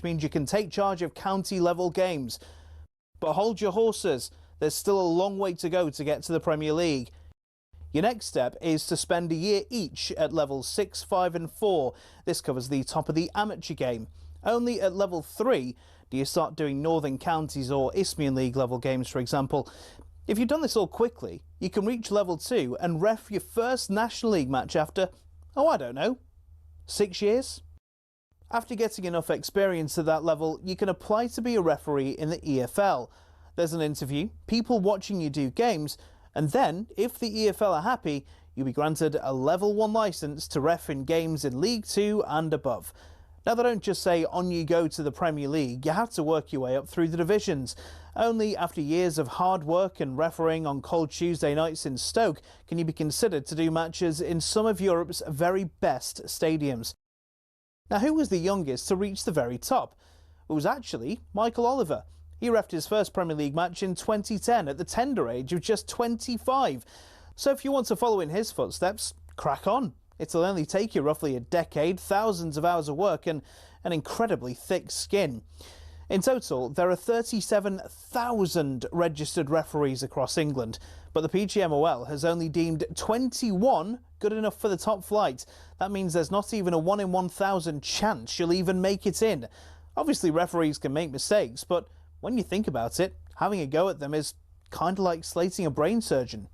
means you can take charge of county-level games. But hold your horses, there's still a long way to go to get to the Premier League. Your next step is to spend a year each at levels 6, 5 and 4. This covers the top of the amateur game. Only at level 3 do you start doing Northern Counties or Isthmian League level games, for example. If you've done this all quickly, you can reach level 2 and ref your first National League match after, I don't know, 6 years? After getting enough experience at that level, you can apply to be a referee in the EFL. There's an interview, people watching you do games, and then, if the EFL are happy, you'll be granted a level 1 licence to ref in games in League 2 and above. Now, they don't just say on you go to the Premier League, you have to work your way up through the divisions. Only after years of hard work and refereeing on cold Tuesday nights in Stoke can you be considered to do matches in some of Europe's very best stadiums. Now, who was the youngest to reach the very top? It was actually Michael Oliver. He refed his first Premier League match in 2010 at the tender age of just 25. So if you want to follow in his footsteps, crack on. It'll only take you roughly a decade, thousands of hours of work and an incredibly thick skin. In total, there are 37,000 registered referees across England, but the PGMOL has only deemed 21 good enough for the top flight. That means there's not even a 1 in 1,000 chance you'll even make it in. Obviously, referees can make mistakes, but when you think about it, having a go at them is kind of like slating a brain surgeon.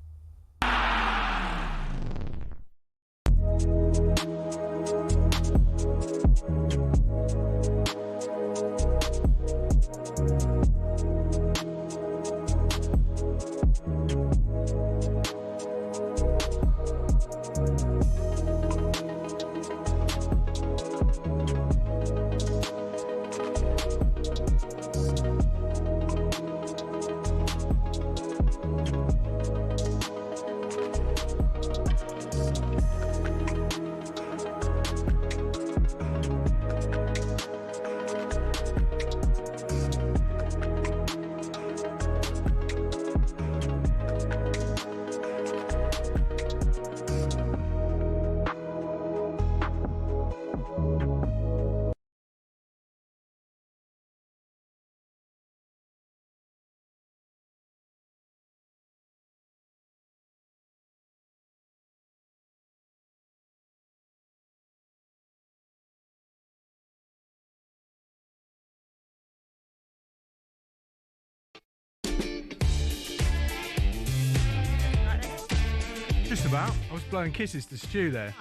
Just about. I was blowing kisses to Stu there.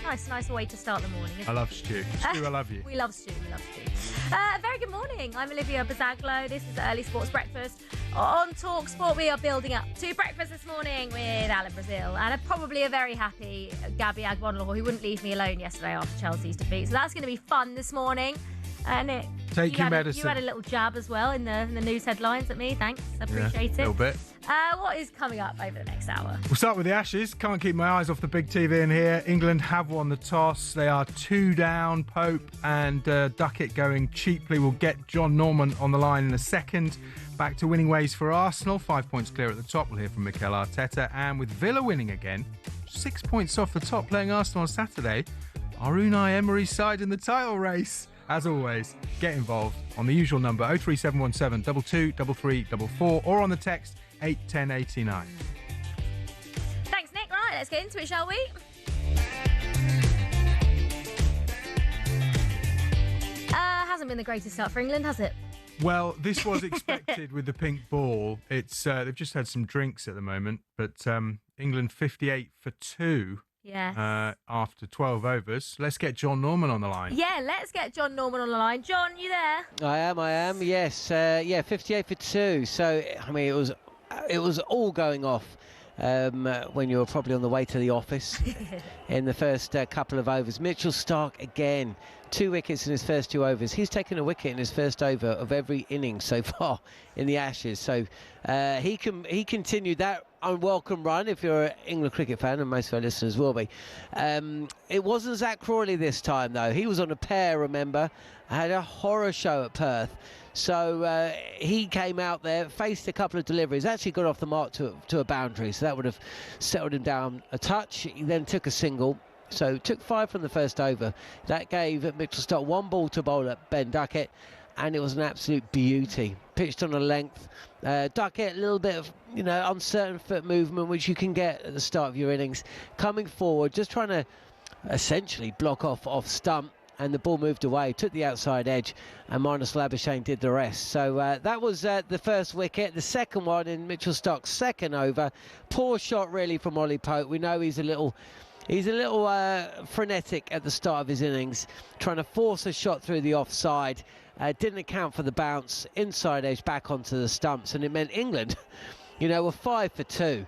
Nice way to start the morning. I love Stu. Stu, I love you. We love Stu. Very good morning. I'm Olivia Buzaglo. This is Early Sports Breakfast on talkSPORT. We are building up to breakfast this morning with Alan Brazil and probably a very happy Gabby Agbonlahor, who wouldn't leave me alone yesterday after Chelsea's defeat. So that's going to be fun this morning. And Take your medicine. You had a little jab as well in the news headlines at me. Thanks. Appreciate it. A little bit. What is coming up over the next hour? We'll start with the Ashes. Can't keep my eyes off the big TV in here. England have won the toss. They are 2 down. Pope and Duckett going cheaply. We'll get John Norman on the line in a second. Back to winning ways for Arsenal. 5 points clear at the top. We'll hear from Mikel Arteta. And with Villa winning again, 6 points off the top, playing Arsenal on Saturday, are Unai Emery's side in the title race? As always, get involved on the usual number 03717 223344 or on the text 81089. Thanks, Nick. Right, let's get into it, shall we? Hasn't been the greatest start for England, has it? Well, this was expected with the pink ball. It's they've just had some drinks at the moment, but England 58 for 2. Yes. After 12 overs. Let's get John Norman on the line. Yeah, let's get John Norman on the line. John, you there? I am, yes. 58 for 2. So, I mean, it was all going off when you were probably on the way to the office in the first couple of overs. Mitchell Starc again, 2 wickets in his first 2 overs. He's taken a wicket in his first over of every innings so far in the Ashes. So he continued that unwelcome run, if you're an England cricket fan, and most of our listeners will be. It wasn't Zach Crawley this time, though. He was on a tear, remember. Had a horror show at Perth. So he came out there, faced a couple of deliveries, actually got off the mark to a boundary, so that would have settled him down a touch. He then took a single, So took 5 from the first over. That gave Mitchell Starc 1 ball to bowl at Ben Duckett, and it was an absolute beauty. Pitched on a length. Duckett, a little bit of, uncertain foot movement, which you can get at the start of your innings. Coming forward, just trying to essentially block off stump, and the ball moved away, took the outside edge, and Marnus Labuschagne did the rest. So that was the first wicket. The second one in Mitchell Starc's second over. Poor shot really from Ollie Pope. We know he's a little frenetic at the start of his innings, trying to force a shot through the offside. Didn't account for the bounce, inside edge back onto the stumps, and it meant England, were 5 for 2,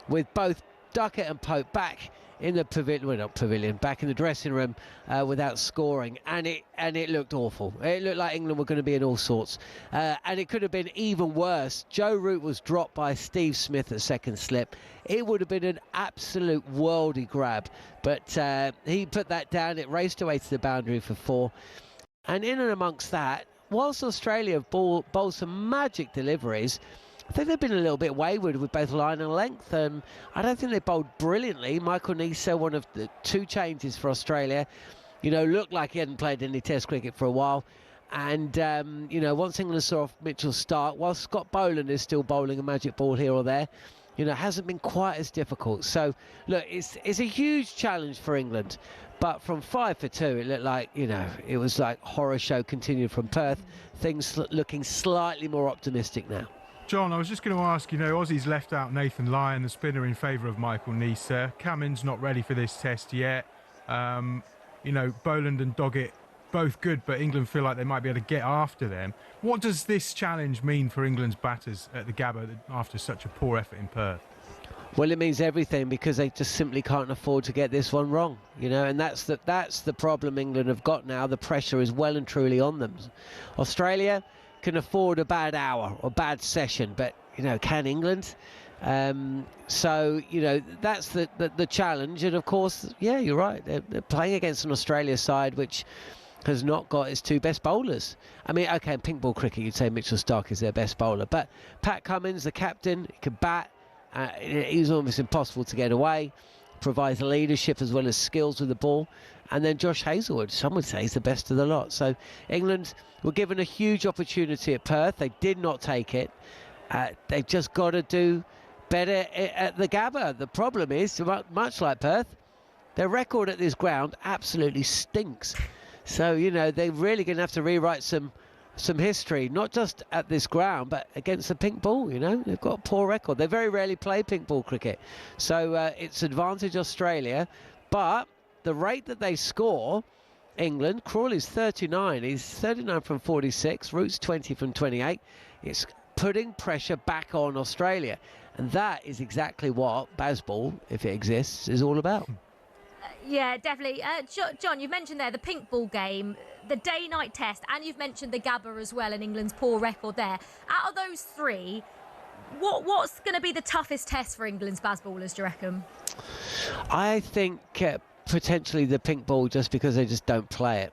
with both Duckett and Pope back in the pavilion, well, not pavilion, back in the dressing room without scoring, and it looked awful. It looked like England were going to be in all sorts, and it could have been even worse. Joe Root was dropped by Steve Smith at second slip. It would have been an absolute worldy grab, but he put that down. It raced away to the boundary for 4, and in and amongst that, whilst Australia have bowled some magic deliveries, I think they've been a little bit wayward with both line and length. I don't think they bowled brilliantly. Michael Neser, one of the 2 changes for Australia, looked like he hadn't played any Test cricket for a while. And, once England saw off Mitchell Starc, while Scott Boland is still bowling a magic ball here or there, hasn't been quite as difficult. So, look, it's a huge challenge for England. But from 5 for 2, it looked like, it was like horror show continued from Perth. Things looking slightly more optimistic now. John, I was just going to ask, Aussies left out Nathan Lyon, the spinner, in favour of Michael Neser. Cummins not ready for this test yet. Boland and Doggett, both good, but England feel like they might be able to get after them. What does this challenge mean for England's batters at the Gabba after such a poor effort in Perth? Well, it means everything, because they just simply can't afford to get this one wrong, and that's the problem England have got now. The pressure is well and truly on them. Australia can afford a bad hour or bad session, but can England? So that's the challenge. And of course, yeah, you're right, they're playing against an Australia side which has not got its 2 best bowlers. I mean, okay, in pink ball cricket you'd say Mitchell Starc is their best bowler, but Pat Cummins, the captain, he can bat. He's almost impossible to get away, provides leadership as well as skills with the ball. And then Josh Hazlewood, some would say, is the best of the lot. So England were given a huge opportunity at Perth. They did not take it. They've just got to do better at the Gabba. The problem is, much like Perth, their record at this ground absolutely stinks. So, they're really going to have to rewrite some history, not just at this ground, but against the pink ball. They've got a poor record. They very rarely play pink ball cricket. So it's advantage Australia, but the rate that they score, England, Crawley's 39, he's 39 from 46, Root's 20 from 28. It's putting pressure back on Australia, and that is exactly what Bazball, if it exists, is all about. Yeah, definitely. John, you've mentioned there the pink ball game, the day-night test, and you've mentioned the Gabba as well and England's poor record there. Out of those 3, what's going to be the toughest test for England's Bazballers, do you reckon? I think potentially the pink ball, just because they just don't play it.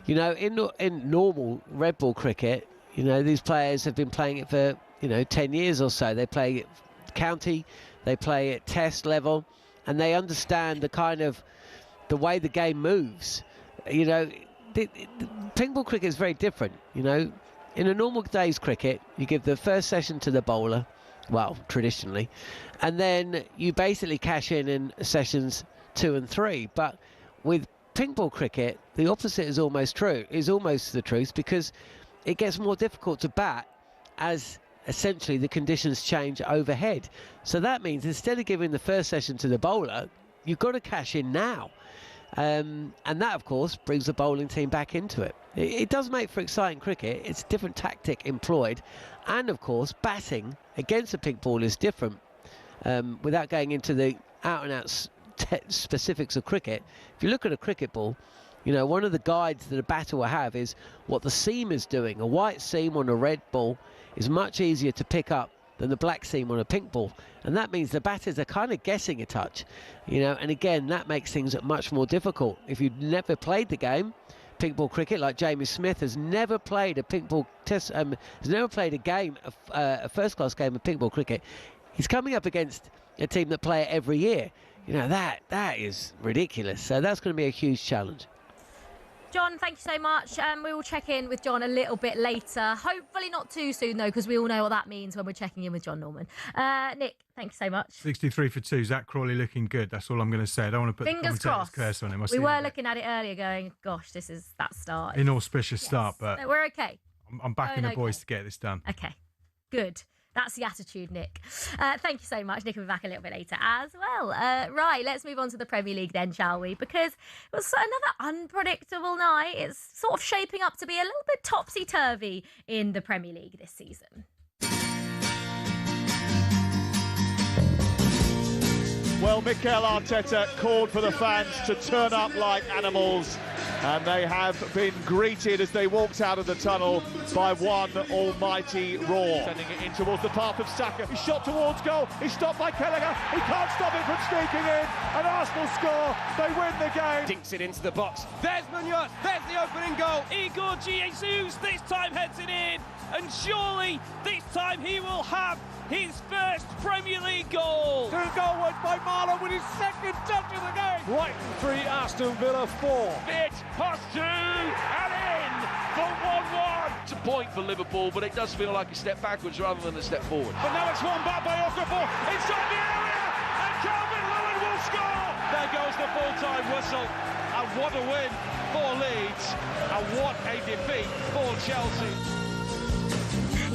In normal red ball cricket, these players have been playing it for 10 years or so. They play it county, they play it test level, and they understand the way the game moves. The pink ball cricket is very different. In a normal day's cricket, you give the first session to the bowler, well, traditionally, and then you basically cash in sessions 2 and 3. But with pink ball cricket, the opposite is almost the truth, because it gets more difficult to bat as essentially the conditions change overhead. So that means instead of giving the first session to the bowler, you've got to cash in now. And that, of course, brings the bowling team back into it. It does make for exciting cricket. It's a different tactic employed. And, of course, batting against a pink ball is different. Without going into the out-and-out specifics of cricket, if you look at a cricket ball, one of the guides that a batter will have is what the seam is doing. A white seam on a red ball is much easier to pick up than the black seam on a pink ball, and that means the batters are kind of guessing a touch, and again that makes things much more difficult. If you've never played the game, pink ball cricket, like Jamie Smith has never played a pink ball test, has never played a game, a first-class game of pink ball cricket. He's coming up against a team that play it every year. You know, that is ridiculous. So that's going to be a huge challenge. John, thank you so much. We will check in with John a little bit later. Hopefully not too soon, though, because we all know what that means when we're checking in with John Norman. Nick, thank you so much. 63 for 2. Zach Crawley looking good. That's all I'm going to say. I don't want to put Fingers the commentator's crossed. curse on him. We were looking at it earlier going, gosh, this is that start. Inauspicious start, but no, we're okay. I'm backing the boys to get this done. Okay, good. That's the attitude, Nick. Thank you so much. Nick will be back a little bit later as well. Right, let's move on to the Premier League then, shall we? Because it was another unpredictable night. It's sort of shaping up to be a little bit topsy-turvy in the Premier League this season. Well, Mikel Arteta called for the fans to turn up like animals, and they have been greeted as they walked out of the tunnel by one almighty roar. Sending it in towards the path of Saka. He's shot towards goal. He's stopped by Kelleher. He can't stop it from sneaking in. And Arsenal score. They win the game. Dinks it into the box. There's Munoz. There's the opening goal. Igor Jesus this time heads it in. And surely this time he will have his first Premier League goal. 2 goal wins by Marlon with his second touch of the game. Brighton 3, Aston Villa 4. Fit, pass 2, and in for 1-1. It's a point for Liverpool, but it does feel like a step backwards rather than a step forward. But now it's won back by Okafor inside the area, and Calvin Lewin will score. There goes the full-time whistle. And what a win for Leeds, and what a defeat for Chelsea.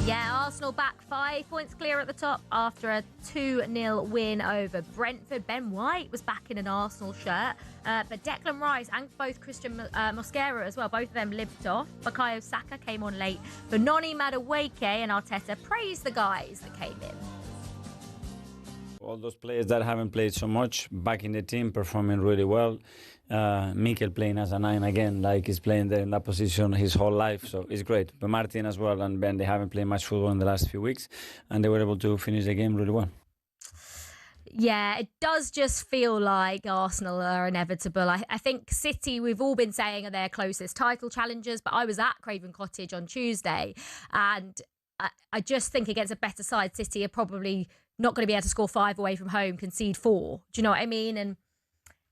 Yeah, Arsenal back 5 points clear at the top after a 2-0 win over Brentford. Ben White was back in an Arsenal shirt, but Declan Rice and both Christian Mosquera as well, both of them lived off. Bukayo Saka came on late for Noni Madueke, and Arteta praised the guys that came in. All those players that haven't played so much, back in the team, performing really well. Mikel playing as a 9 again, like he's playing there in that position his whole life, so it's great. But Martin as well and Ben, they haven't played much football in the last few weeks, and they were able to finish the game really well. Yeah, it does just feel like Arsenal are inevitable. I think City, we've all been saying, are their closest title challengers, but I was at Craven Cottage on Tuesday, and I just think against a better side, City are probably not going to be able to score 5 away from home, concede 4. Do you know what I mean? And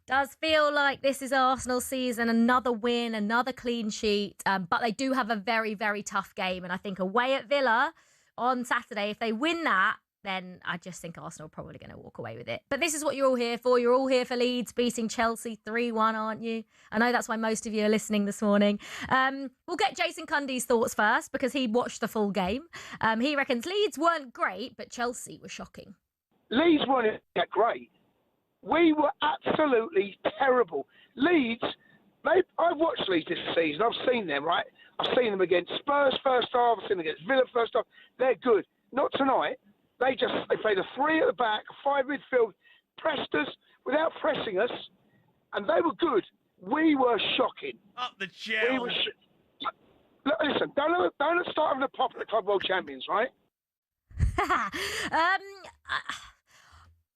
does feel like this is Arsenal's season, another win, another clean sheet. But they do have a very, very tough game. And I think away at Villa on Saturday, if they win that, then I just think Arsenal are probably going to walk away with it. But this is what you're all here for. You're all here for Leeds beating Chelsea 3-1, aren't you? I know that's why most of you are listening this morning. We'll get Jason Cundy's thoughts first because he watched the full game. He reckons Leeds weren't great, but Chelsea were shocking. Leeds weren't that great. We were absolutely terrible. Leeds, I've watched Leeds this season. I've seen them, right? I've seen them against Spurs first half. I've seen them against Villa first half. They're good. Not tonight. They played a 3 at the back, 5 midfield, pressed us without pressing us, and they were good. We were shocking. Up the gel. Listen, don't start having a pop at the Club World Champions, right?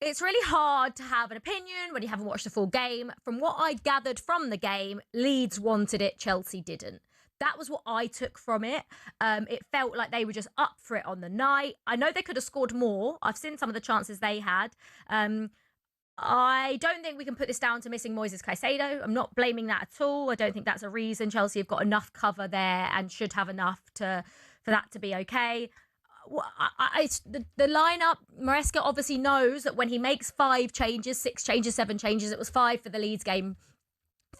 It's really hard to have an opinion when you haven't watched the full game. From what I gathered from the game, Leeds wanted it, Chelsea didn't. That was what I took from it. It felt like they were just up for it on the night. I know they could have scored more. I've seen some of the chances they had. I don't think we can put this down to missing Moises Caicedo. I'm not blaming that at all. I don't think that's a reason. Chelsea have got enough cover there and should have enough for that to be okay. The lineup, Maresca obviously knows that when he makes 5 changes, 6 changes, 7 changes, it was 5 for the Leeds game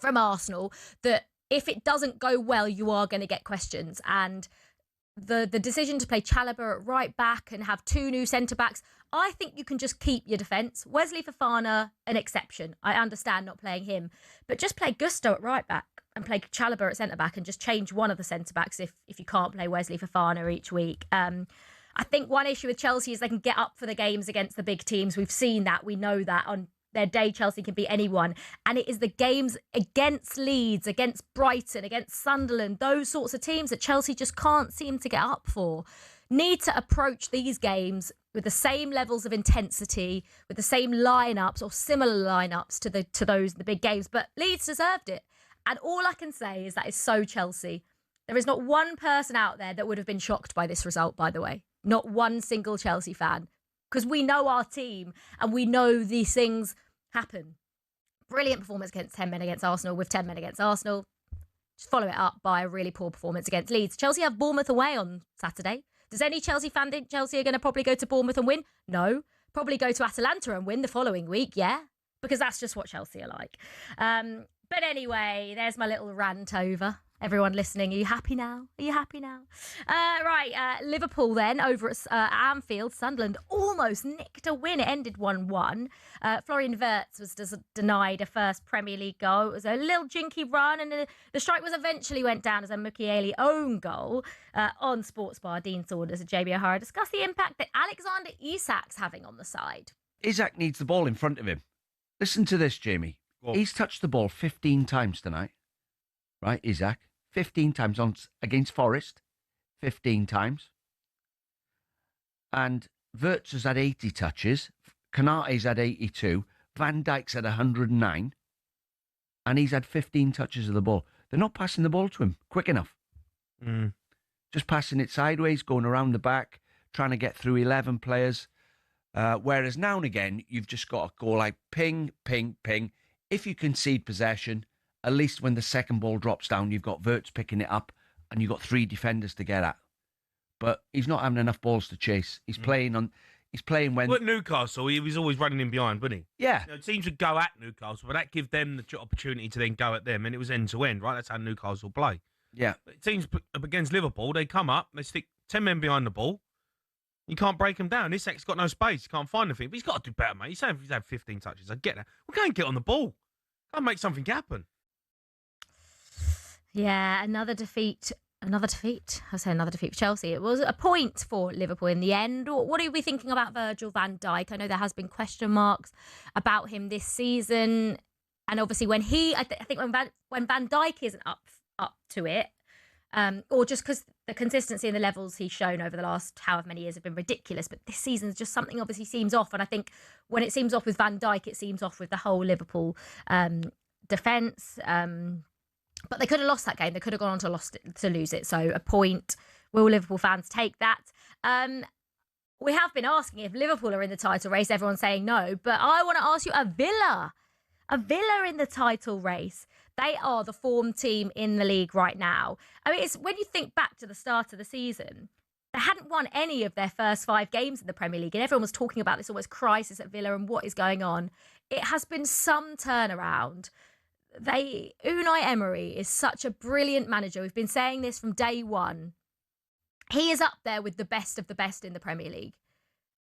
from Arsenal, that if it doesn't go well, you are going to get questions. And the decision to play Chalobah at right back and have 2 new centre-backs, I think you can just keep your defence. Wesley Fofana, an exception. I understand not playing him. But just play Gusto at right back and play Chalobah at centre-back and just change one of the centre-backs if you can't play Wesley Fofana each week. I think one issue with Chelsea is they can get up for the games against the big teams. We've seen that. We know that on their day, Chelsea can beat anyone. And it is the games against Leeds, against Brighton, against Sunderland, those sorts of teams that Chelsea just can't seem to get up for. Need to approach these games with the same levels of intensity, with the same lineups or similar lineups to those in the big games. But Leeds deserved it. And all I can say is that is so Chelsea. There is not one person out there that would have been shocked by this result, by the way. Not one single Chelsea fan. Because we know our team and we know these things happen. Brilliant performance against 10 men against Arsenal with 10 men against Arsenal. Just follow it up by a really poor performance against Leeds. Chelsea have Bournemouth away on Saturday. Does any Chelsea fan think Chelsea are going to probably go to Bournemouth and win? No. Probably go to Atalanta and win the following week, yeah. Because that's just what Chelsea are like. But anyway, there's my little rant over. Everyone listening, are you happy now? Are you happy now? Liverpool then over at Anfield. Sunderland almost nicked a win. It ended 1-1. Florian Wirtz was denied a first Premier League goal. It was a little jinky run, and the strike was eventually went down as a Mukiele own goal. On Sports Bar, Dean Saunders and JB O'Hara discussed the impact that Alexander Isak's having on the side. Isak needs the ball in front of him. Listen to this, Jamie. Well, he's touched the ball 15 times tonight. Right, Isak? 15 times against Forest. 15 times. And Wirtz has had 80 touches. Konate's had 82. Van Dijk's had 109. And he's had 15 touches of the ball. They're not passing the ball to him quick enough. Just passing it sideways, going around the back, trying to get through 11 players. Whereas now and again, you've just got to go like ping, ping, ping. If you concede possession, at least when the second ball drops down, you've got Wirtz picking it up and you've got 3 defenders to get at. But he's not having enough balls to chase. He's playing when... Well, at Newcastle, he was always running in behind, wasn't he? Yeah. Teams would go at Newcastle, but that give them the opportunity to then go at them, and it was end-to-end, right? That's how Newcastle play. Yeah. Teams up against Liverpool, they come up, they stick 10 men behind the ball. You can't break them down. Isak's got no space. He can't find anything. But he's got to do better, mate. He's had 15 touches. I get that. Well, go and get on the ball. Go and make something happen. Yeah, another defeat. Another defeat. I say another defeat for Chelsea. It was a point for Liverpool in the end. What are we thinking about Virgil van Dijk? I know there has been question marks about him this season, and obviously when I think when Van Dijk isn't up to it, or just because the consistency and the levels he's shown over the last however many years have been ridiculous, but this season's just something obviously seems off, and I think when it seems off with Van Dijk, it seems off with the whole Liverpool defence. But they could have lost that game. They could have gone on to lose it. So a point. Will Liverpool fans take that? We have been asking if Liverpool are in the title race. Everyone's saying no. But I want to ask you, a Villa in the title race. They are the form team in the league right now. I mean, it's when you think back to the start of the season, they hadn't won any of their first 5 games in the Premier League. And everyone was talking about this almost crisis at Villa and what is going on. It has been some turnaround. Unai Emery is such a brilliant manager. We've been saying this from day one. He is up there with the best of the best in the Premier League.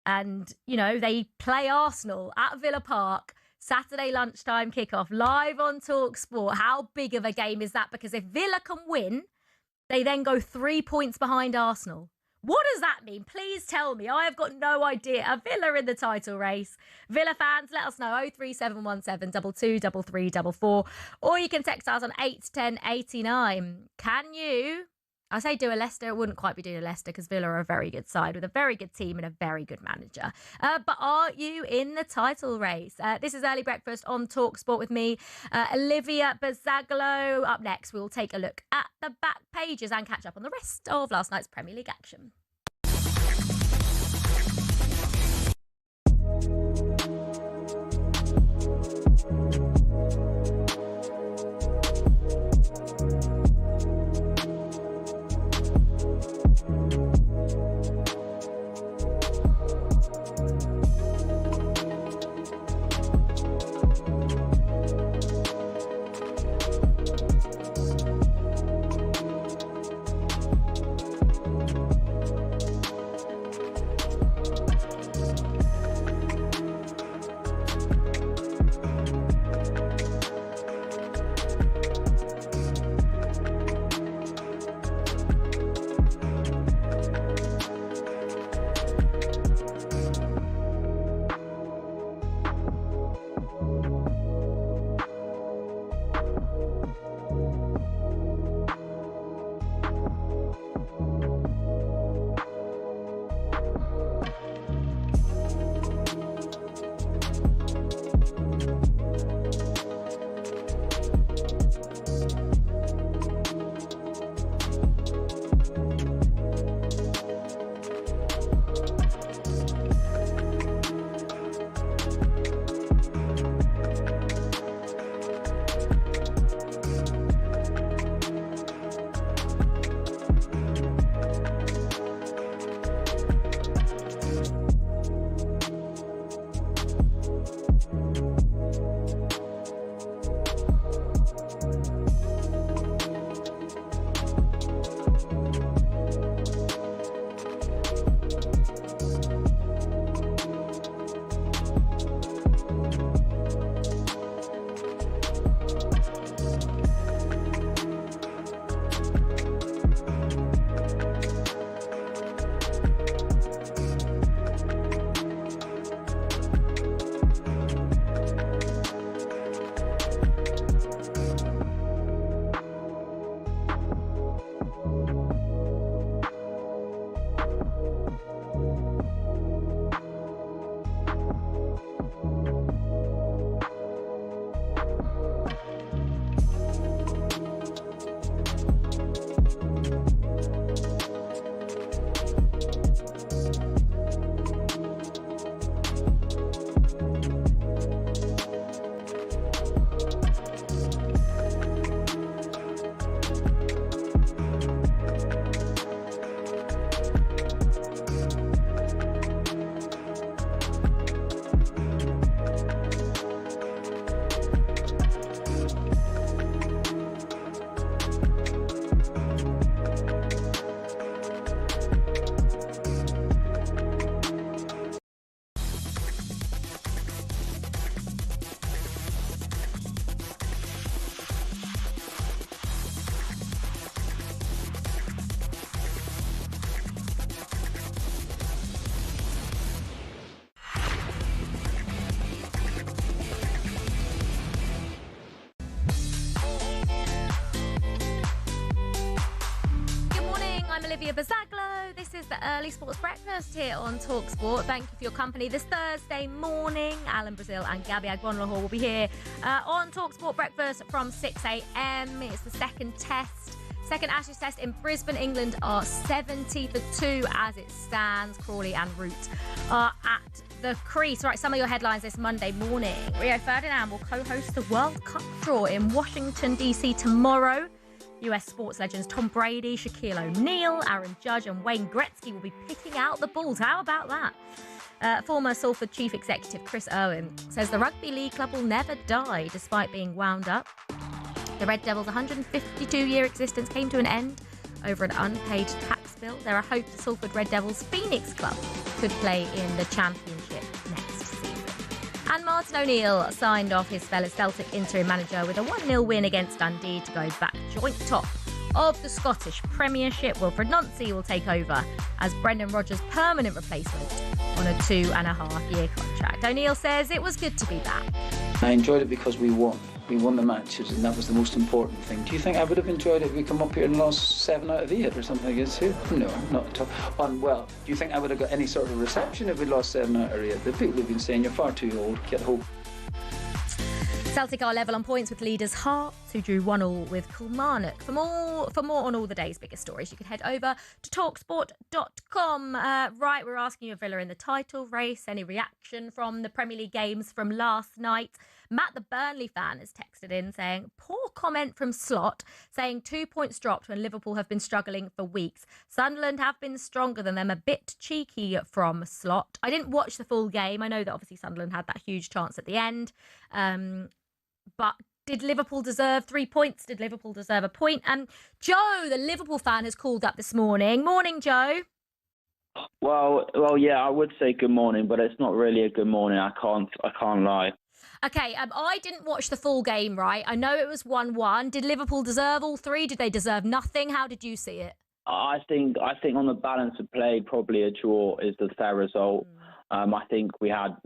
And, you know, they play Arsenal at Villa Park, Saturday lunchtime kickoff, live on talkSPORT. How big of a game is that? Because if Villa can win, they then go 3 points behind Arsenal. What does that mean? Please tell me. I have got no idea. A Villa in the title race. Villa fans, let us know. 03717 223344. Or you can text us on 81089. Can you? I say do a Leicester. It wouldn't quite be doing a Leicester because Villa are a very good side with a very good team and a very good manager. But are you in the title race? This is Early Breakfast on talkSPORT with me, Olivia Buzaglo. Up next, we will take a look at the back pages and catch up on the rest of last night's Premier League action. Olivia Buzaglo. This is the Early Sports Breakfast here on talkSPORT. Thank you for your company this Thursday morning. Alan Brazil and Gabby Agbonlahor will be here on talkSPORT Breakfast from 6 a.m. It's the second Ashes test in Brisbane. England are 70-2 as it stands. Crawley and Root are at the crease. Right, some of your headlines this Monday morning. Rio Ferdinand will co-host the World Cup draw in Washington, D.C. tomorrow. US sports legends Tom Brady, Shaquille O'Neal, Aaron Judge and Wayne Gretzky will be picking out the balls. How about that? Former Salford Chief Executive Chris Owen says the Rugby League club will never die despite being wound up. The Red Devils' 152-year existence came to an end over an unpaid tax bill. There are hopes the Salford Red Devils Phoenix Club could play in the Championship next season. And Martin O'Neill signed off his fellow Celtic interim manager with a 1-0 win against Dundee to go back joint top of the Scottish Premiership. Wilfred Nancy will take over as Brendan Rodgers' permanent replacement on a 2.5-year contract. O'Neill says it was good to be back. I enjoyed it because we won. We won the matches, and that was the most important thing. Do you think I would have enjoyed it if we come up here and lost 7 out of 8 or something against here? No, not at all. Well, do you think I would have got any sort of reception if we lost 7 out of 8? The people have been saying you're far too old, get home. Celtic are level on points with leaders Hearts, who drew 1-1 with Kilmarnock. For more on all the day's biggest stories, you can head over to talksport.com. Right, we're asking you if Villa in the title race. Any reaction from the Premier League games from last night? Matt, the Burnley fan, has texted in saying, poor comment from Slot, saying 2 points dropped when Liverpool have been struggling for weeks. Sunderland have been stronger than them. A bit cheeky from Slot. I didn't watch the full game. I know that obviously Sunderland had that huge chance at the end. But did Liverpool deserve 3 points? Did Liverpool deserve a point? And Joe, the Liverpool fan, has called up this morning. Morning, Joe. Well, yeah, I would say good morning, but it's not really a good morning. I can't lie. Okay, I didn't watch the full game, right? I know it was 1-1. Did Liverpool deserve all 3? Did they deserve nothing? How did you see it? I think on the balance of play, probably a draw is the fair result. I think we had,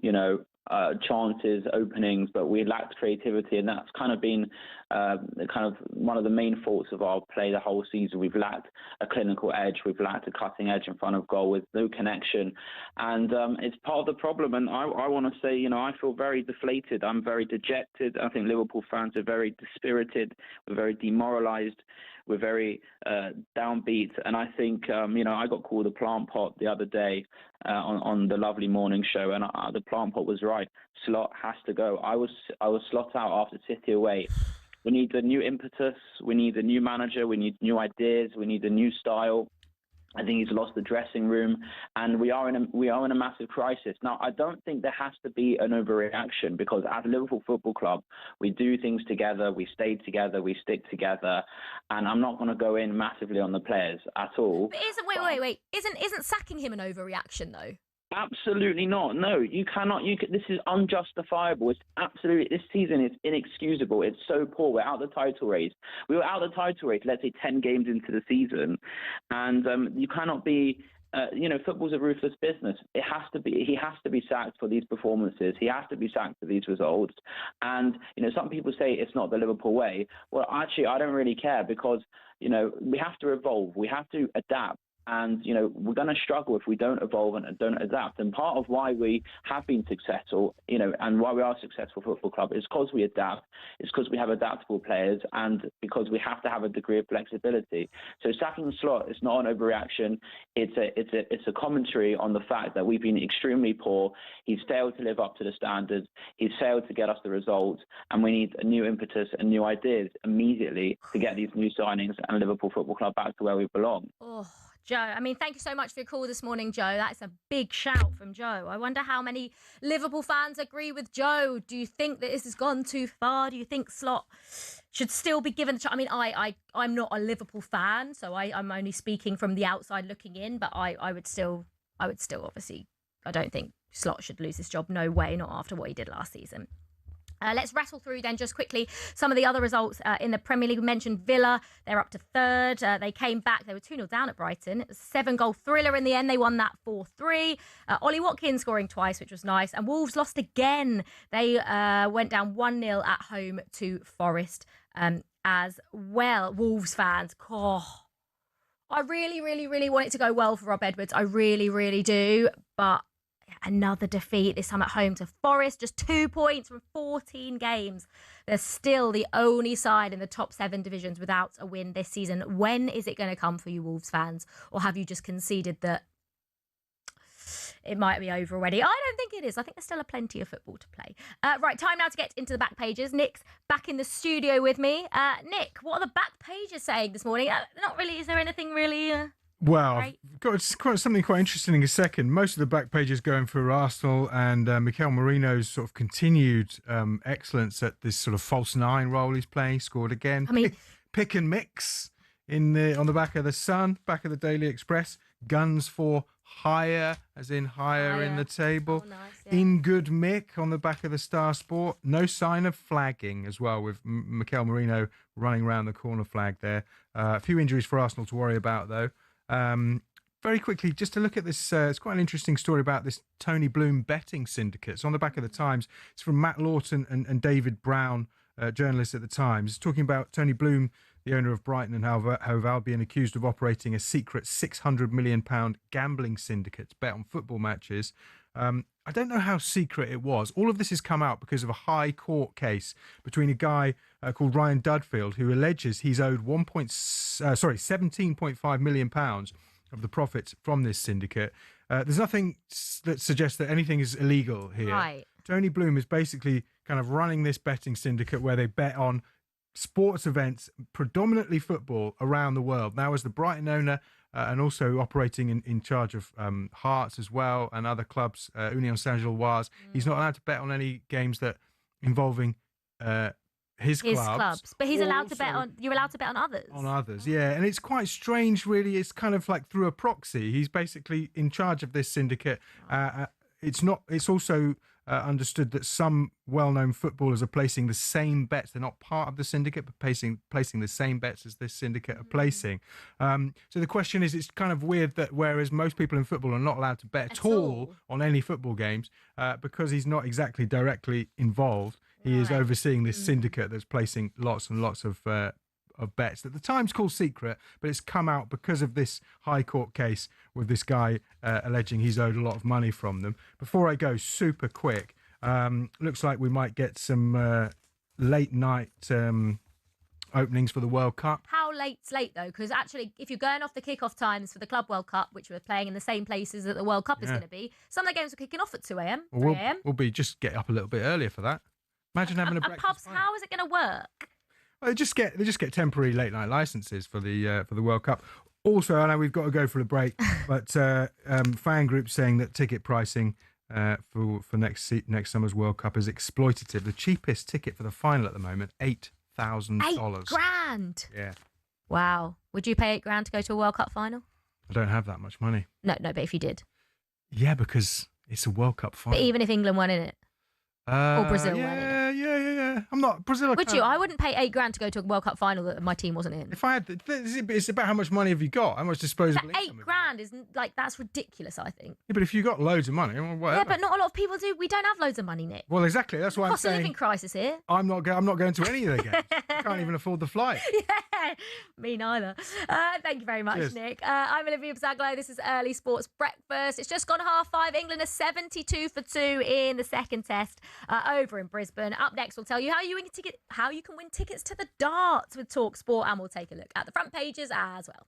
chances, openings, but we lacked creativity, and that's kind of been one of the main faults of our play the whole season. We've lacked a clinical edge, we've lacked a cutting edge in front of goal with no connection, and it's part of the problem. And I want to say, I feel very deflated. I'm very dejected. I think Liverpool fans are very dispirited. We're very demoralised. We're very downbeat, and I think I got called a plant pot the other day on the lovely morning show, and the plant pot was right. Slot has to go. I was Slot out after City away. We need a new impetus. We need a new manager. We need new ideas. We need a new style. I think he's lost the dressing room, and we are in a massive crisis. Now, I don't think there has to be an overreaction, because as a Liverpool Football Club, we do things together, we stay together, we stick together, and I'm not going to go in massively on the players at all. But wait. Isn't sacking him an overreaction though? Absolutely not. No, you cannot. This is unjustifiable. It's absolutely. This season is inexcusable. It's so poor. We're out of the title race. We were out of the title race, let's say 10 games into the season, and you cannot be. Football's a ruthless business. He has to be sacked for these performances. He has to be sacked for these results. And some people say it's not the Liverpool way. Well, actually, I don't really care, because we have to evolve. We have to adapt. And, we're going to struggle if we don't evolve and don't adapt. And part of why we have been successful, and why we are a successful football club is because we adapt. It's because we have adaptable players, and because we have to have a degree of flexibility. So sacking Slot is not an overreaction. It's a commentary on the fact that we've been extremely poor. He's failed to live up to the standards. He's failed to get us the results. And we need a new impetus and new ideas immediately to get these new signings and Liverpool Football Club back to where we belong. Oh. Joe, thank you so much for your call this morning, Joe. That's a big shout from Joe. I wonder how many Liverpool fans agree with Joe. Do you think that this has gone too far? Do you think Slot should still be given the chance? I'm not a Liverpool fan, so I'm only speaking from the outside looking in, but I would still obviously, I don't think Slot should lose his job. No way, not after what he did last season. Let's rattle through then just quickly some of the other results in the Premier League. We mentioned Villa. They're up to third. They came back. They were 2-0 down at Brighton. It was a 7-goal thriller in the end. They won that 4-3. Ollie Watkins scoring twice, which was nice. And Wolves lost again. They went down 1-0 at home to Forest as well. Wolves fans, I really, really, really want it to go well for Rob Edwards. I really, really do. But another defeat, this time at home to Forest, just 2 points from 14 games. They're still the only side in the top 7 divisions without a win this season. When is it going to come for you Wolves fans? Or have you just conceded that it might be over already? I don't think it is. I think there's still plenty of football to play. Right, time now to get into the back pages. Nick's back in the studio with me. Nick, what are the back pages saying this morning? Not really. Is there anything really... Well, right? I've got something quite interesting in a second. Most of the back pages going for Arsenal, and Mikel Merino's sort of continued excellence at this sort of false 9 role he's playing. Scored again. I mean, pick and mix on the back of the Sun, back of the Daily Express. Guns for higher, as in higher in the table. Oh, nice, yeah. In good Mick on the back of the Star Sport. No sign of flagging as well, with Mikel Merino running around the corner flag there. A few injuries for Arsenal to worry about though. Very quickly, just to look at this, it's quite an interesting story about this Tony Bloom betting syndicate. It's on the back of the Times. It's from Matt Lawton and David Brown, journalists at the Times. It's talking about Tony Bloom, the owner of Brighton and Hove Albion, accused of operating a secret £600 million gambling syndicate to bet on football matches. I don't know how secret it was. All of this has come out because of a high court case between a guy called Ryan Dudfield, who alleges he's owed £17.5 million of the profits from this syndicate. There's nothing that suggests that anything is illegal here. Right. Tony Bloom is basically kind of running this betting syndicate where they bet on sports events, predominantly football, around the world. Now, as the Brighton owner and also operating in charge of Hearts as well and other clubs, Union Saint-Gilloise, he's not allowed to bet on any games that involving his clubs. But he's allowed to bet on. You're allowed to bet on others. On others, yeah, and it's quite strange, really. It's kind of like through a proxy. He's basically in charge of this syndicate. It's not. It's also understood that some well-known footballers are placing the same bets. They're not part of the syndicate, but placing the same bets as this syndicate are placing. So the question is, it's kind of weird that whereas most people in football are not allowed to bet at all on any football games, because he's not exactly directly involved, he is overseeing this syndicate that's placing lots and lots of bets that the Times call secret, but it's come out because of this High Court case with this guy alleging he's owed a lot of money from them. Before I go, super quick, looks like we might get some late night openings for the World Cup. How late's late though? Because actually, if you're going off the kickoff times for the Club World Cup, which we're playing in the same places that the World Cup is going to be, some of the games are kicking off at 2 a.m, 3 a.m. We'll be just get up a little bit earlier for that. Imagine having a breakfast. Pubs, how is it going to work? Well, they just get temporary late night licenses for the World Cup. Also, I know we've got to go for the break, but fan groups saying that ticket pricing for next summer's World Cup is exploitative. The cheapest ticket for the final at the moment, $8,000. £8,000. Yeah. Wow. Would you pay £8,000 to go to a World Cup final? I don't have that much money. No, but if you did. Yeah, because it's a World Cup final. But even if England won in it. Or Brazil won in it. Yeah. I'm not Brazil. Would you? I wouldn't pay £8,000 to go to a World Cup final that my team wasn't in. If I had, it's about how much money have you got? How much disposable income? £8,000 isn't like that's ridiculous. I think. Yeah, but if you got loads of money, whatever. Yeah, but not a lot of people do. We don't have loads of money, Nick. Well, exactly. That's why I'm saying. Cost of living crisis here. I'm not going to any of the games. I can't even afford the flight. Yeah, me neither. Thank you very much, Cheers. Nick. I'm Olivia Buzaglo. This is Early Sports Breakfast. It's just gone 5:30. England are 72-2 in the second test over in Brisbane. Up next, we'll tell you how you can win tickets to the darts with talkSPORT, and we'll take a look at the front pages as well.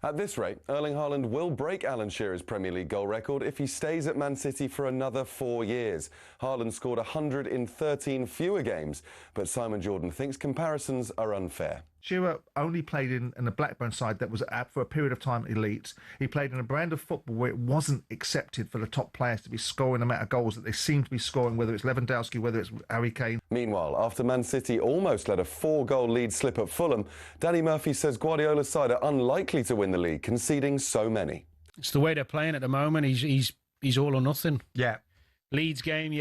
At this rate, Erling Haaland will break Alan Shearer's Premier League goal record if he stays at Man City for another 4 years. Haaland scored 113 fewer games, but Simon Jordan thinks comparisons are unfair. Shearer only played in a Blackburn side that was for a period of time elite. He played in a brand of football where it wasn't accepted for the top players to be scoring the amount of goals that they seem to be scoring, whether it's Lewandowski, whether it's Harry Kane. Meanwhile, after Man City almost let a 4-goal lead slip at Fulham, Danny Murphy says Guardiola's side are unlikely to win the league, conceding so many. It's the way they're playing at the moment. He's all or nothing. Yeah. Leeds game,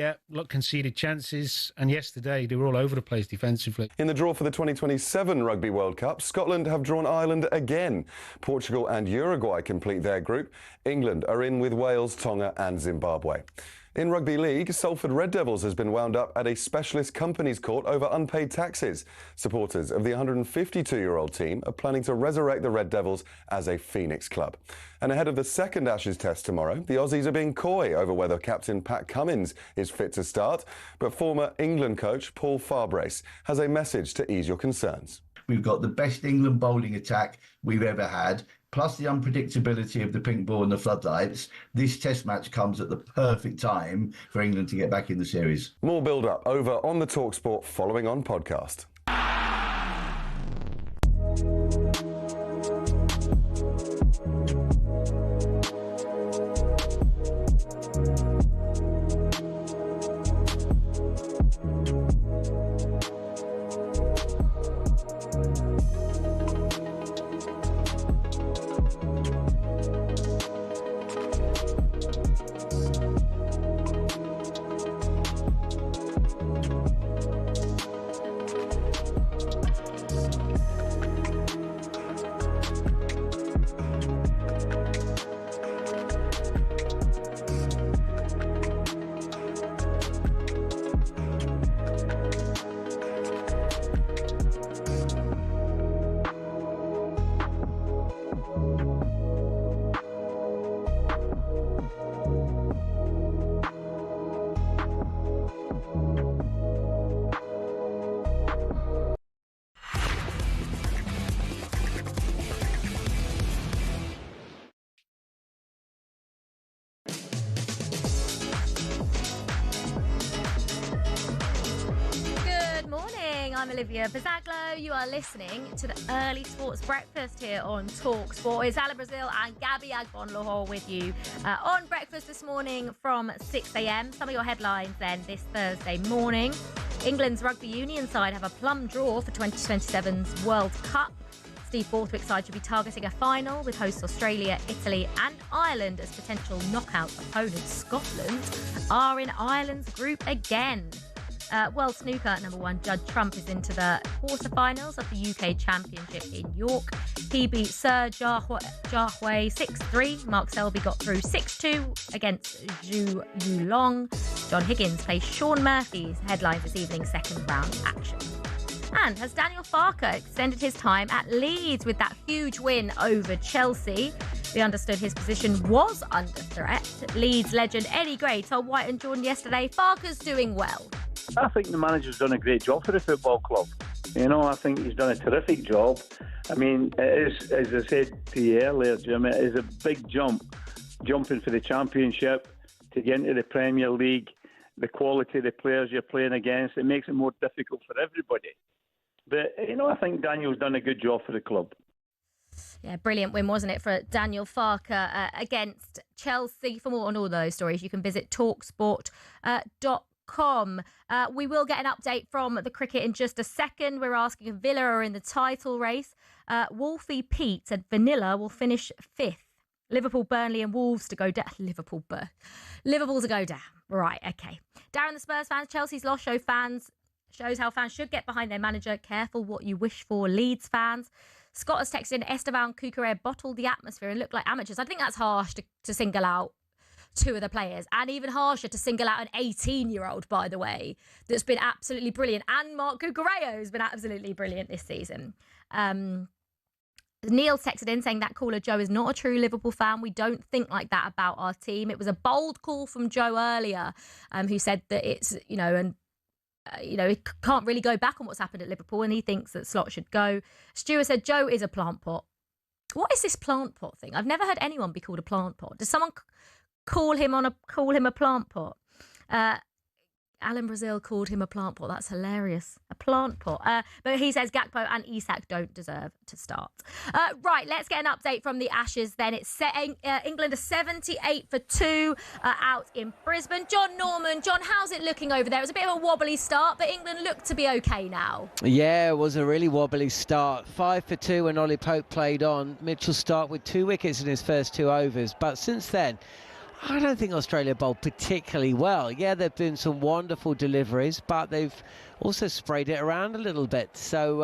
conceded chances, and yesterday they were all over the place defensively. In the draw for the 2027 Rugby World Cup, Scotland have drawn Ireland again. Portugal and Uruguay complete their group. England are in with Wales, Tonga and Zimbabwe. In Rugby League, Salford Red Devils has been wound up at a specialist companies court over unpaid taxes. Supporters of the 152-year-old team are planning to resurrect the Red Devils as a Phoenix club. And ahead of the second Ashes test tomorrow, the Aussies are being coy over whether captain Pat Cummins is fit to start. But former England coach Paul Farbrace has a message to ease your concerns. We've got the best England bowling attack we've ever had, plus the unpredictability of the pink ball and the floodlights. This test match comes at the perfect time for England to get back in the series. More build-up over on the talkSPORT Following On podcast. I'm Olivia Buzaglo. You are listening to the Early Sports Breakfast here on talkSPORT. It's Alan Brazil and Gabby Agbon-Lahore with you on breakfast this morning from 6 a.m. Some of your headlines then this Thursday morning. England's rugby union side have a plum draw for 2027's World Cup. Steve Borthwick's side should be targeting a final with hosts Australia, Italy and Ireland as potential knockout opponents. Scotland are in Ireland's group again. World Snooker #1 Judd Trump is into the quarterfinals of the UK Championship in York. He beat Sir Jiahui 6-3. Mark Selby got through 6-2 against Zhu Yulong. John Higgins plays Sean Murphy's headlines this evening's second round action. And has Daniel Farke extended his time at Leeds with that huge win over Chelsea? We understood his position was under threat. Leeds legend Eddie Gray told White and Jordan yesterday Farke's doing well. I think the manager's done a great job for the football club. You know, I think he's done a terrific job. I mean, it is, as I said to you earlier, Jim, it is a big jump. Jumping for the Championship, to get into the Premier League, the quality of the players you're playing against, it makes it more difficult for everybody. But, you know, I think Daniel's done a good job for the club. Yeah, brilliant win, wasn't it, for Daniel Farke against Chelsea. For more on all those stories, you can visit talksport.com. We will get an update from the cricket in just a second. We're asking if Villa are in the title race. Wolfie Pete said Vanilla will finish 5th. Liverpool, Burnley and Wolves to go down. Liverpool to go down. Right, okay. Darren the Spurs fans, Chelsea's loss shows how fans should get behind their manager. Careful what you wish for, Leeds fans. Scott has texted in Esteban Cucurella bottled the atmosphere and looked like amateurs. I think that's harsh to single out two of the players, and even harsher to single out an 18-year-old, by the way, that's been absolutely brilliant. And Mark Cucurella has been absolutely brilliant this season. Neil texted in saying that caller Joe is not a true Liverpool fan. We don't think like that about our team. It was a bold call from Joe earlier, who said that it's, he can't really go back on what's happened at Liverpool and he thinks that Slot should go. Stuart said Joe is a plant pot. What is this plant pot thing? I've never heard anyone be called a plant pot. Does someone call him a plant pot? Alan Brazil called him a plant pot. That's hilarious. A plant pot. But he says Gakpo and Isak don't deserve to start. Right, let's get an update from the Ashes then. It's England are 78 for 2 out in Brisbane. John Norman. John, how's it looking over there? It was a bit of a wobbly start, but England look to be okay now. Yeah, it was a really wobbly start. 5 for 2 when Ollie Pope played on. Mitchell Starc with 2 wickets in his first 2 overs. But since then, I don't think Australia bowled particularly well. Yeah, there have been some wonderful deliveries, but they've also sprayed it around a little bit. So,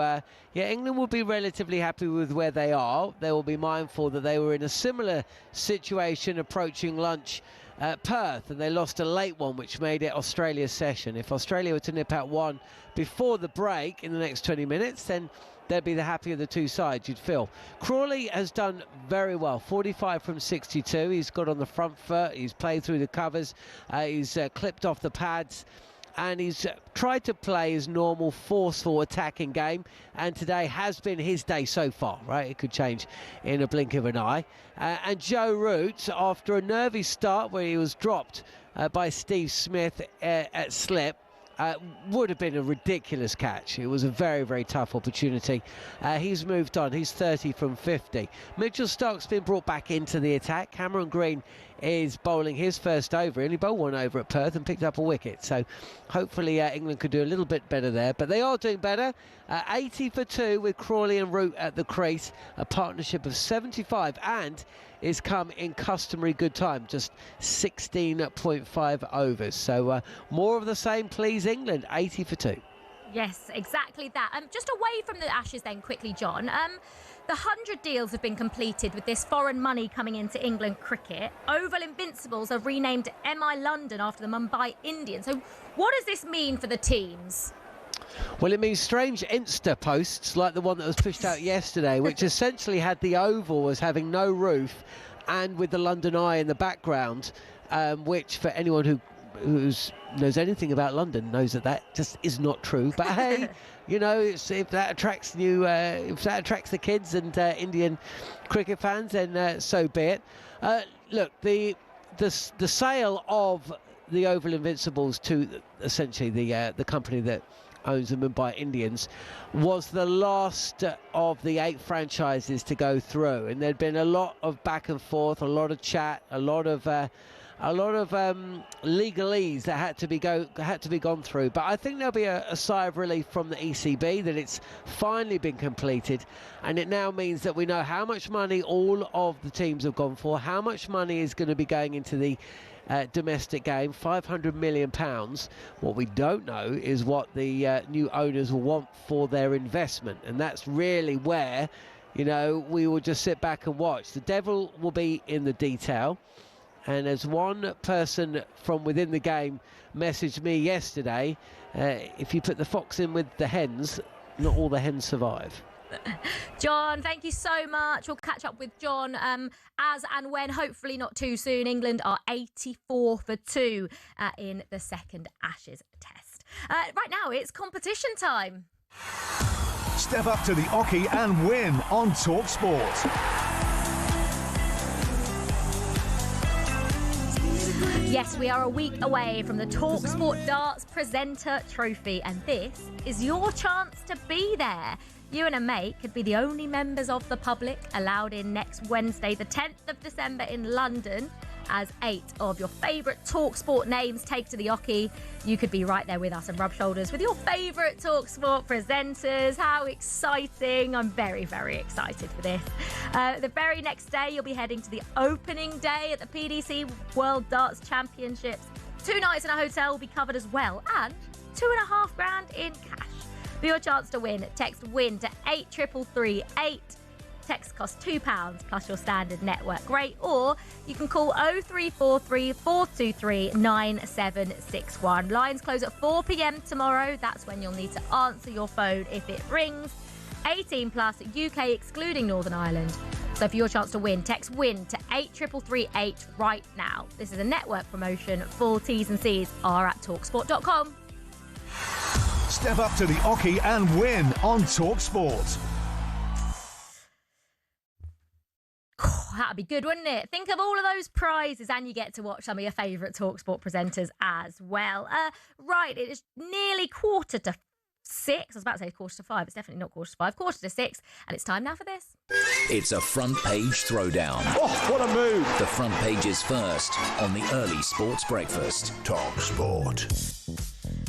yeah, England will be relatively happy with where they are. They will be mindful that they were in a similar situation approaching lunch at Perth, and they lost a late one, which made it Australia's session. If Australia were to nip out one before the break in the next 20 minutes, then they'd be the happier of the two sides, you'd feel. Crawley has done very well, 45 from 62. He's got on the front foot, he's played through the covers, he's clipped off the pads, and he's tried to play his normal forceful attacking game, and today has been his day so far, right? It could change in a blink of an eye. And Joe Root, after a nervy start where he was dropped by Steve Smith at slip, would have been a ridiculous catch. It was a very, very tough opportunity. He's moved on. He's 30 from 50. Mitchell Starc's been brought back into the attack. Cameron Green is bowling his first over. He only bowled one over at Perth and picked up a wicket. So hopefully England could do a little bit better there. But they are doing better. 80 for 2 with Crawley and Root at the crease. A partnership of 75, and is come in customary good time, just 16.5 overs. So more of the same, please, England. 80 for 2. Yes, exactly that. Just away from the Ashes then quickly, John. The 100 deals have been completed with this foreign money coming into England cricket. Oval Invincibles have renamed MI London after the Mumbai Indians. So what does this mean for the teams? Well, it means strange Insta posts like the one that was pushed out yesterday, which essentially had the Oval as having no roof and with the London Eye in the background, which for anyone who knows anything about London knows that just is not true. But hey, you know, if that attracts the kids and Indian cricket fans, then so be it. Look, the sale of the Oval Invincibles to essentially the company that owns the Mumbai Indians was the last of the 8 franchises to go through, and there'd been a lot of back and forth, a lot of chat, a lot of legalese that had to be gone through. But I think there'll be a sigh of relief from the ECB that it's finally been completed, and it now means that we know how much money all of the teams have gone for, how much money is going to be going into the domestic game, £500 million. What we don't know is what the new owners will want for their investment, and that's really where, you know, we will just sit back and watch. The devil will be in the detail, and as one person from within the game messaged me yesterday, if you put the fox in with the hens, not all the hens survive. John, thank you so much. We'll catch up with John as and when, hopefully not too soon. England are 84 for 2 in the second Ashes test. Right now, it's competition time. Step up to the Oki and win on talkSPORT. Yes, we are a week away from the talkSPORT Darts Presenter Trophy, and this is your chance to be there. You and a mate could be the only members of the public allowed in next Wednesday, the 10th of December in London, as 8 of your favourite talkSPORT names take to the Oki. You could be right there with us and rub shoulders with your favourite talkSPORT presenters. How exciting. I'm very, very excited for this. The very next day, you'll be heading to the opening day at the PDC World Darts Championships. 2 nights in a hotel will be covered as well, and $2,500 in cash. For your chance to win, text WIN to 83338. Text costs £2 plus your standard network rate, or you can call 0343 423 9761. Lines close at 4 p.m. tomorrow. That's when you'll need to answer your phone if it rings. 18 plus, UK excluding Northern Ireland. So for your chance to win, text WIN to 83338 right now. This is a network promotion. Full T's and C's are at talksport.com. Step up to the Oki and win on talkSPORT. that'd be good, wouldn't it? Think of all of those prizes, and you get to watch some of your favourite talkSPORT presenters as well. Right, it is nearly 5:45. I was about to say 5:45. It's definitely not 5:45. 5:45, and it's time now for this. It's a front page throwdown. Oh, what a move! The front page is first on the early sports breakfast. talkSPORT.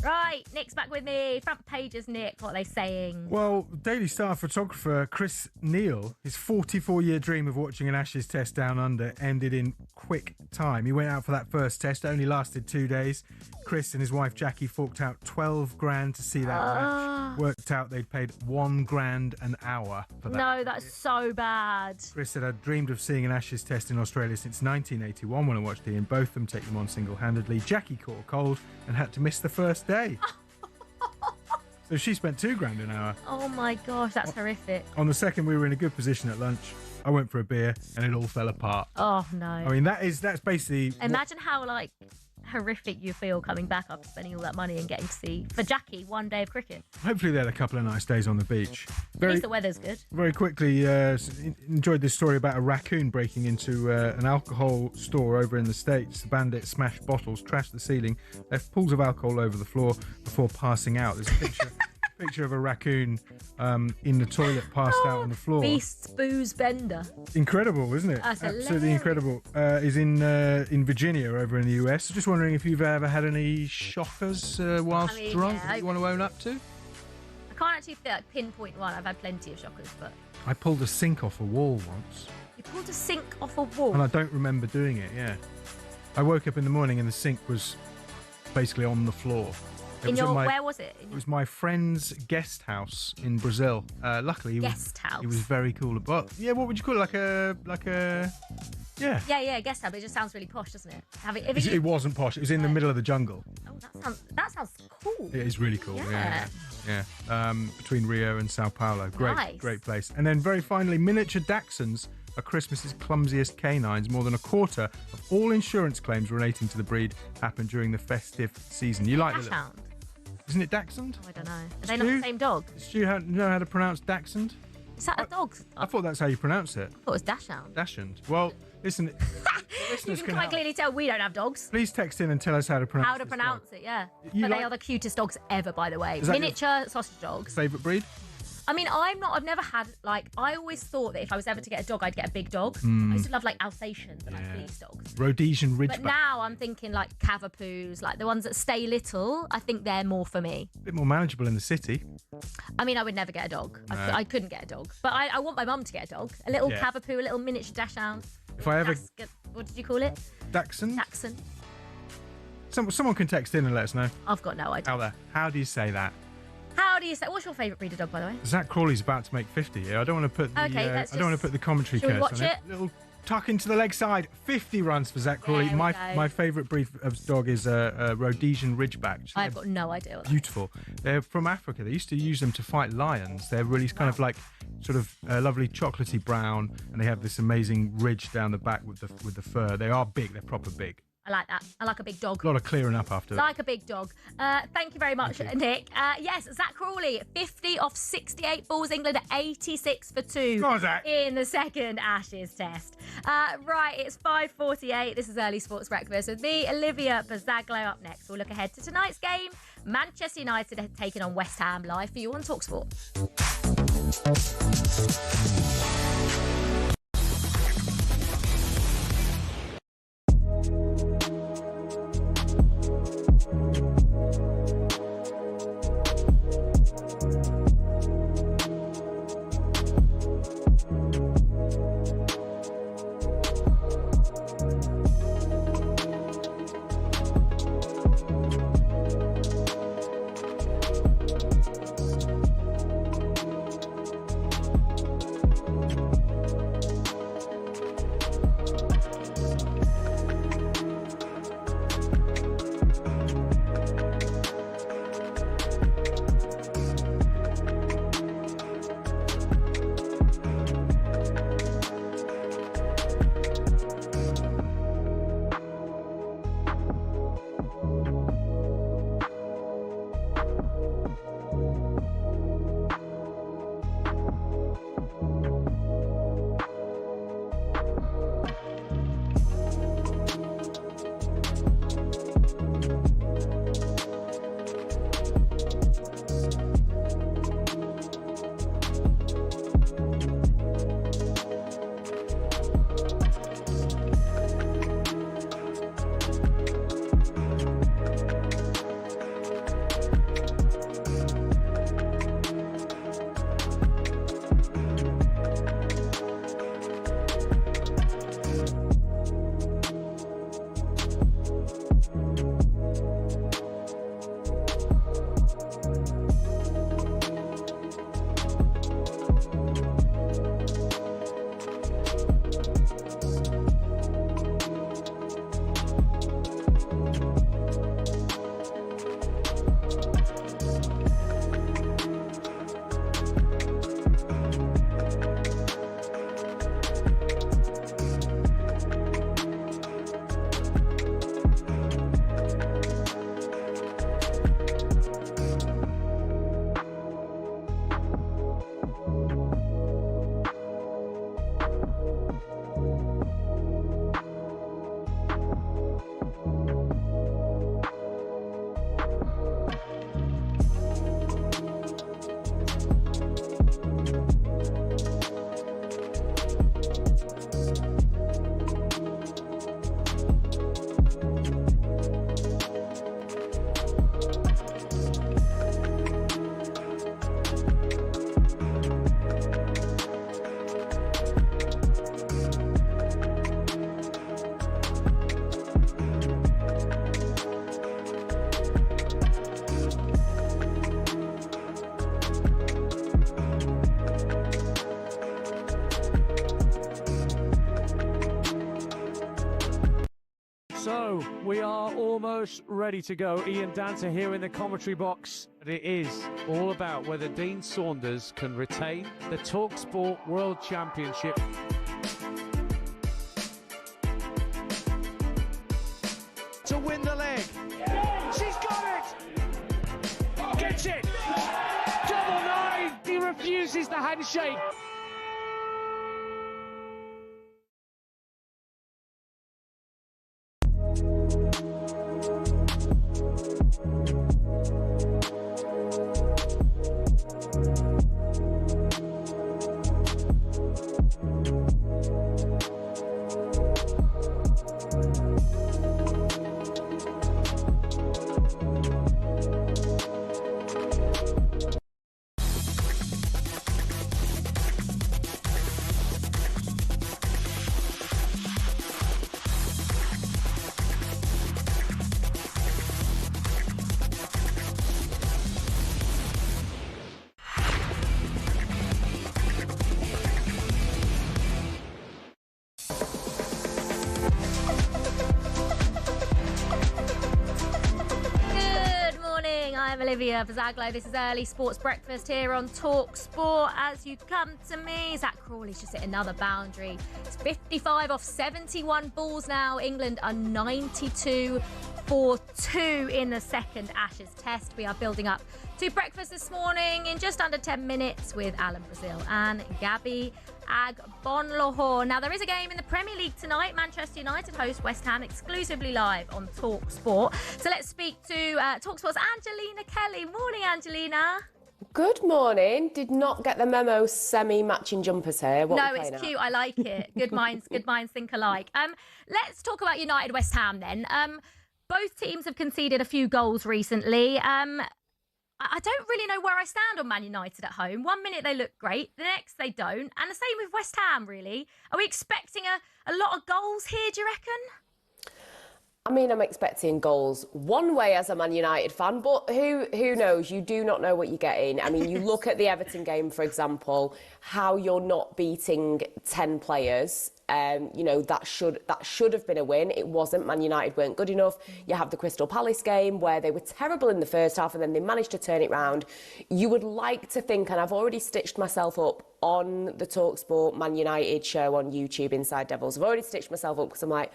Right, Nick's back with me. Front pages, Nick. What are they saying? Well, Daily Star photographer Chris Neal, his 44-year dream of watching an Ashes test down under ended in quick time. He went out for that first test, only lasted 2 days. Chris and his wife Jackie forked out 12 grand to see that match. Worked out they'd paid 1 grand an hour for that. No, that's so bad. Chris said, I'd dreamed of seeing an Ashes test in Australia since 1981 when I watched Ian Botham take them on single-handedly. Jackie caught a cold and had to miss the first day. So she spent 2 grand an hour. Oh my gosh, that's horrific. On the second, we were in a good position at lunch. I went for a beer and it all fell apart. Oh no. I mean, that's basically... Imagine how, like, horrific you feel coming back after spending all that money and getting to see, for Jackie, 1 day of cricket. Hopefully they had a couple of nice days on the beach. At least the weather's good. Very quickly, enjoyed this story about a raccoon breaking into an alcohol store over in the States. The bandit smashed bottles, trashed the ceiling, left pools of alcohol over the floor before passing out. There's a picture of a raccoon in the toilet, passed out on the floor. Beast's booze bender. Incredible, isn't it? That's absolutely incredible. Is in Virginia over in the US. Just wondering if you've ever had any shockers whilst drunk that you want to own up to? I can't actually pinpoint one. I've had plenty of shockers, but... I pulled a sink off a wall once. You pulled a sink off a wall? And I don't remember doing it, yeah. I woke up in the morning and the sink was basically on the floor. Where was it? It was my friend's guest house in Brazil. Luckily, guest house. He was very cool. But yeah, what would you call it? Yeah. Yeah, guest house. It just sounds really posh, doesn't it? It wasn't posh. It was in the middle of the jungle. Oh, that sounds cool. It is really cool. Yeah. Between Rio and Sao Paulo. Great place. And then very finally, miniature Dachshunds are Christmas's clumsiest canines. More than a quarter of all insurance claims relating to the breed happen during the festive season. You like the Dachshund? Isn't it Dachshund? Oh, I don't know. Are they not the same dog? Do you know how to pronounce Dachshund? Is that a dog? I thought that's how you pronounce it. I thought it was Dachshund. Dachshund. Well, listen. You can quite clearly tell we don't have dogs. Please text in and tell us how to pronounce it. How to pronounce it, yeah. But they are the cutest dogs ever, by the way. Miniature sausage dogs. Favourite breed? I mean, I've never had, I always thought that if I was ever to get a dog, I'd get a big dog. I used to love, Alsatians and, police dogs. Rhodesian Ridgeback. But now I'm thinking, Cavapoos, the ones that stay little, I think they're more for me. A bit more manageable in the city. I mean, I would never get a dog. No. I couldn't get a dog. But I want my mum to get a dog. A little Cavapoo, a little miniature Dachshund. If I ever... What did you call it? Dachshund? Dachshund. Someone can text in and let us know. I've got no idea. Out there. How do you say that? How do you say? What's your favourite breed of dog, by the way? Zach Crawley's about to make 50 here. I don't want to put the I don't want to put the commentary curse on it. Little tuck into the leg side. 50 runs for Zach Crawley. My favourite breed of dog is a Rhodesian Ridgeback. I've got no idea. What beautiful. They're from Africa. They used to use them to fight lions. They're really kind of lovely chocolatey brown, and they have this amazing ridge down the back with the fur. They are big. They're proper big. I like that. I like a big dog. A lot of clearing up after that. Like a big dog. Thank you very much, Nick. Yes, Zach Crawley, 50 off 68 balls. England at 86 for 2 Go on, Zach. in the second Ashes test. Right, it's 5:48. This is Early Sports Breakfast with me, Olivia Buzaglo. Up next, we'll look ahead to tonight's game. Manchester United are taking on West Ham live for you on talkSPORT. almost ready to go. Ian Dancer here in the commentary box. It is all about whether Dean Saunders can retain the talkSPORT World Championship. To win the leg. She's got it! Gets it! Double nine! He refuses the handshake. I'm Olivia Buzaglo. This is Early Sports Breakfast here on talkSPORT. As you come to me, Zach Crawley's just hit another boundary. It's 55 off 71 balls now. England are 92 for 2 in the second Ashes Test. We are building up to breakfast this morning in just under 10 minutes with Alan Brazil and Gabby Agbonlahor. Now, there is a game in the Premier League tonight. Manchester United host West Ham exclusively live on talkSPORT. So let's speak to talkSPORT's Angelina Kelly. Morning, Angelina. Good morning. Did not get the memo. Semi-matching jumpers here. What no, it's cute. I like it. Good minds think alike. Let's talk about United West Ham then. Both teams have conceded a few goals recently. I don't really know where I stand on Man United at home. 1 minute they look great, the next they don't. And the same with West Ham, really. Are we expecting a lot of goals here, do you reckon? I mean, I'm expecting goals one way as a Man United fan, but who knows? You do not know what you're getting. I mean, you look at the Everton game, for example, how you're not beating 10 players. You know, that should have been a win. It wasn't. Man United weren't good enough. You have the Crystal Palace game where they were terrible in the first half and then they managed to turn it round. You would like to think, and I've already stitched myself up on the talkSPORT Man United show on YouTube, Inside Devils. I've already stitched myself up because I'm like,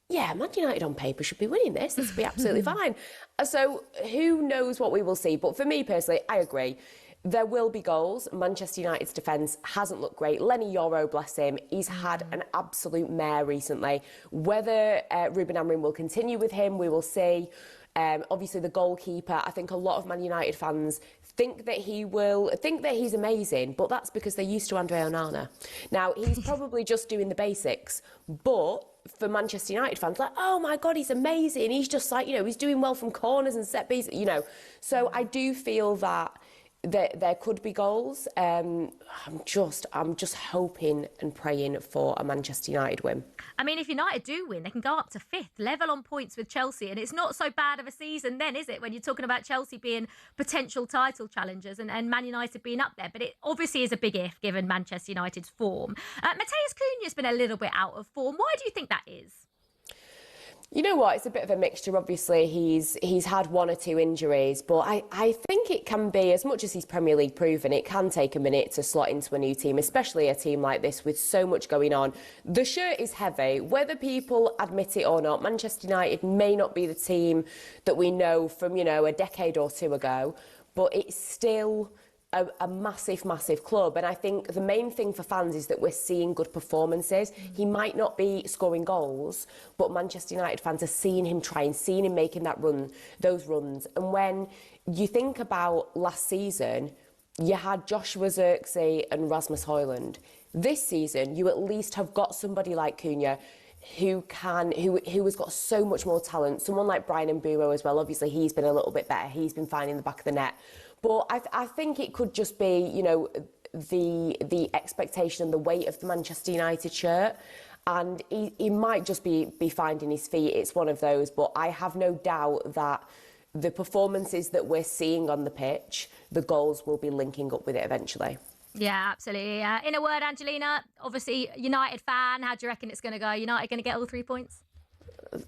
yeah, Man United on paper should be winning this. This would be absolutely fine. So who knows what we will see? But for me personally, I agree. There will be goals. Manchester United's defence hasn't looked great. Lenny Yoro, bless him, he's had an absolute mare recently. Whether Ruben Amorim will continue with him, we will see. Obviously, the goalkeeper, I think a lot of Man United fans think that he's amazing, but that's because they're used to Andre Onana. Now, he's probably just doing the basics, but for Manchester United fans, like, oh my God, he's amazing. He's just like, you know, he's doing well from corners and set pieces, you know. So I do feel that there could be goals. I'm just hoping and praying for a Manchester United win. I mean, if United do win, they can go up to 5th, level on points with Chelsea. And it's not so bad of a season then, is it, when you're talking about Chelsea being potential title challengers and Man United being up there. But it obviously is a big if, given Manchester United's form. Mateus Cunha's been a little bit out of form. Why do you think that is? You know what? It's a bit of a mixture. Obviously, he's had 1 or 2 injuries, but I think it can be, as much as he's Premier League proven, it can take a minute to slot into a new team, especially a team like this with so much going on. The shirt is heavy. Whether people admit it or not, Manchester United may not be the team that we know from, you know, a decade or 2 ago, but it's still a massive, massive club. And I think the main thing for fans is that we're seeing good performances. He might not be scoring goals, but Manchester United fans are seeing him trying, seeing him making those runs. And when you think about last season, you had Joshua Zirkzee and Rasmus Højlund. This season, you at least have got somebody like Cunha who has got so much more talent. Someone like Brian Mbeumo as well. Obviously, he's been a little bit better. He's been finding the back of the net. But I think it could just be, you know, the expectation and the weight of the Manchester United shirt. And he might just be finding his feet. It's one of those. But I have no doubt that the performances that we're seeing on the pitch, the goals will be linking up with it eventually. Yeah, absolutely. In a word, Angelina, obviously United fan, how do you reckon it's going to go? United going to get all 3 points?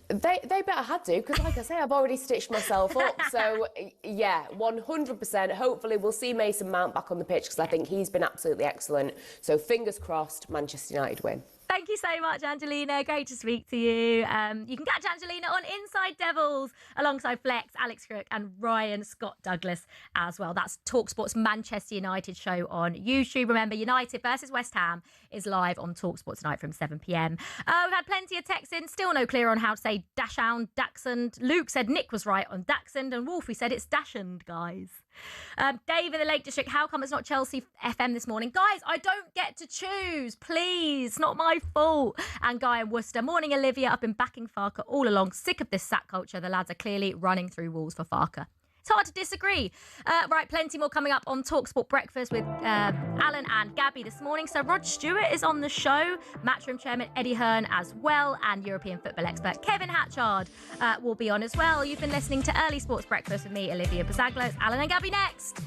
They better had to, because like I say, I've already stitched myself up. So, yeah, 100%. Hopefully we'll see Mason Mount back on the pitch, because I think he's been absolutely excellent. So fingers crossed, Manchester United win. Thank you so much, Angelina. Great to speak to you. You can catch Angelina on Inside Devils alongside Flex, Alex Crook and Ryan Scott Douglas as well. That's talkSPORT's Manchester United show on YouTube. Remember, United versus West Ham is live on talkSPORT tonight from 7 p.m. We've had plenty of texts in. Still no clear on how to say Dachshund, Dachshund. Luke said Nick was right on Dachshund, and Wolfie said it's Dachshund, guys. Dave in the Lake District, how come it's not Chelsea FM this morning? Guys, I don't get to choose. Please, it's not my fault. And Guy in Worcester, morning Olivia, I've been backing Farke all along. Sick of this sack culture. The lads are clearly running through walls for Farke. It's hard to disagree. Right, plenty more coming up on talkSPORT Breakfast with Alan and Gabby this morning. So Rod Stewart is on the show, Matchroom Chairman Eddie Hearn as well, and European football expert Kevin Hatchard will be on as well. You've been listening to Early Sports Breakfast with me, Olivia Buzaglo. It's Alan and Gabby next.